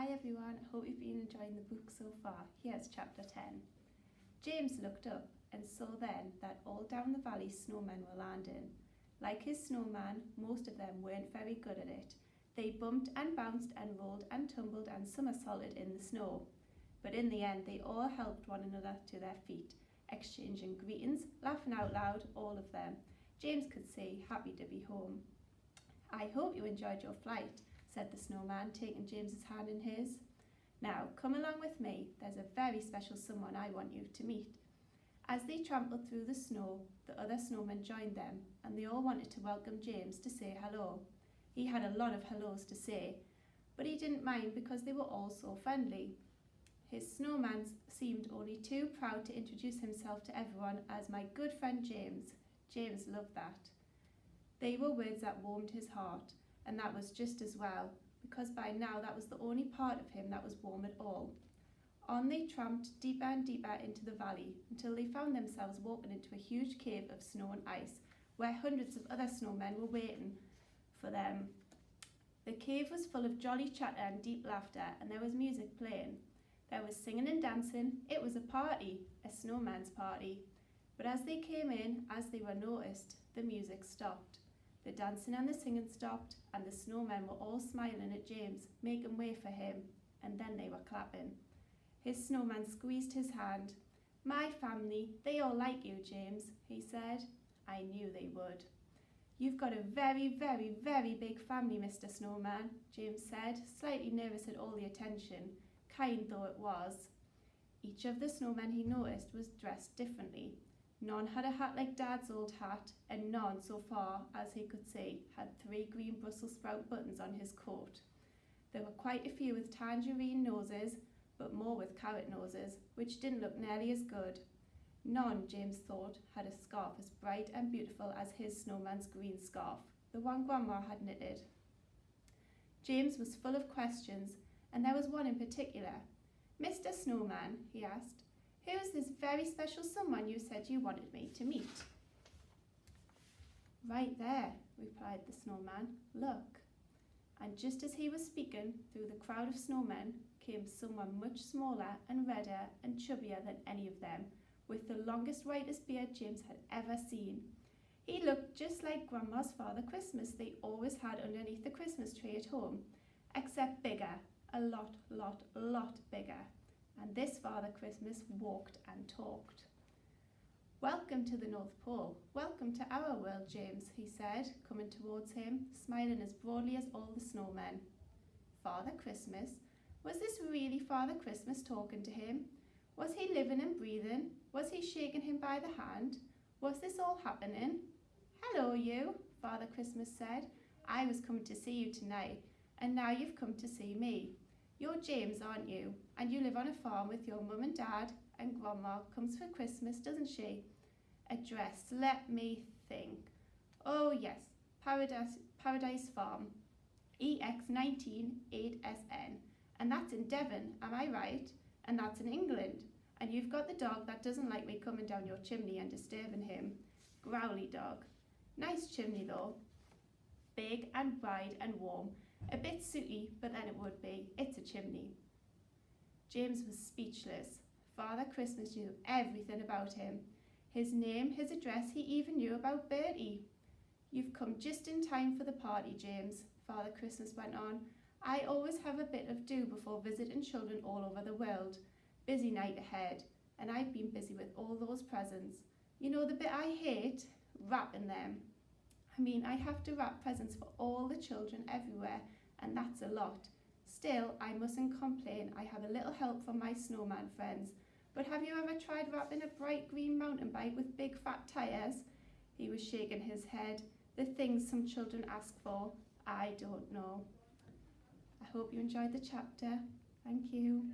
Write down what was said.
Hi everyone, I hope you've been enjoying the book so far. Here's chapter 10. James looked up and saw then that all down the valley snowmen were landing. Like his snowman, most of them weren't very good at it. They bumped and bounced and rolled and tumbled and somersaulted in the snow. But in the end they all helped one another to their feet, exchanging greetings, laughing out loud, all of them. James could see, happy to be home. I hope you enjoyed your flight, said the snowman, taking James's hand in his. Now, come along with me. There's a very special someone I want you to meet. As they trampled through the snow, the other snowmen joined them, and they all wanted to welcome James to say hello. He had a lot of hellos to say, but he didn't mind because they were all so friendly. His snowman seemed only too proud to introduce himself to everyone as my good friend James. James loved that. They were words that warmed his heart, and that was just as well, because by now that was the only part of him that was warm at all. On they tramped deeper and deeper into the valley until they found themselves walking into a huge cave of snow and ice, where hundreds of other snowmen were waiting for them. The cave was full of jolly chatter and deep laughter, and there was music playing. There was singing and dancing. It was a party, a snowman's party. But as they came in, as they were noticed, the music stopped. The dancing and the singing stopped, and the snowmen were all smiling at James, making way for him, and then they were clapping. His snowman squeezed his hand. My family, they all like you, James, he said. I knew they would. You've got a very, very, very big family, Mr. Snowman, James said, slightly nervous at all the attention, kind though it was. Each of the snowmen he noticed was dressed differently. None had a hat like Dad's old hat, and none, so far as he could see, had 3 green Brussels sprout buttons on his coat. There were quite a few with tangerine noses, but more with carrot noses, which didn't look nearly as good. None, James thought, had a scarf as bright and beautiful as his snowman's green scarf, the one Grandma had knitted. James was full of questions, and there was one in particular. Mr. Snowman, he asked, who is this very special someone you said you wanted me to meet? Right there, replied the snowman. Look. And just as he was speaking, through the crowd of snowmen came someone much smaller and redder and chubbier than any of them, with the longest, whitest beard James had ever seen. He looked just like Grandma's Father Christmas they always had underneath the Christmas tree at home, except bigger, a lot bigger. And this Father Christmas walked and talked. Welcome to the North Pole. Welcome to our world, James, he said, coming towards him, smiling as broadly as all the snowmen. Father Christmas? Was this really Father Christmas talking to him? Was he living and breathing? Was he shaking him by the hand? Was this all happening? Hello, you, Father Christmas said. I was coming to see you tonight, and now you've come to see me. You're James, aren't you? And you live on a farm with your mum and dad, and Grandma comes for Christmas, doesn't she? Address, let me think. Oh yes, Paradise Farm, EX19 8SN. And that's in Devon, am I right? And that's in England. And you've got the dog that doesn't like me coming down your chimney and disturbing him. Growly dog. Nice chimney though. Big and wide and warm. A bit sooty, but then it would be. It's a chimney. James was speechless. Father Christmas knew everything about him. His name, his address, he even knew about Bertie. You've come just in time for the party, James, Father Christmas went on. I always have a bit of do before visiting children all over the world. Busy night ahead, and I've been busy with all those presents. You know the bit I hate? Wrapping them. I have to wrap presents for all the children everywhere, and that's a lot. Still, I mustn't complain. I have a little help from my snowman friends. But have you ever tried wrapping a bright green mountain bike with big fat tyres? He was shaking his head. The things some children ask for, I don't know. I hope you enjoyed the chapter. Thank you.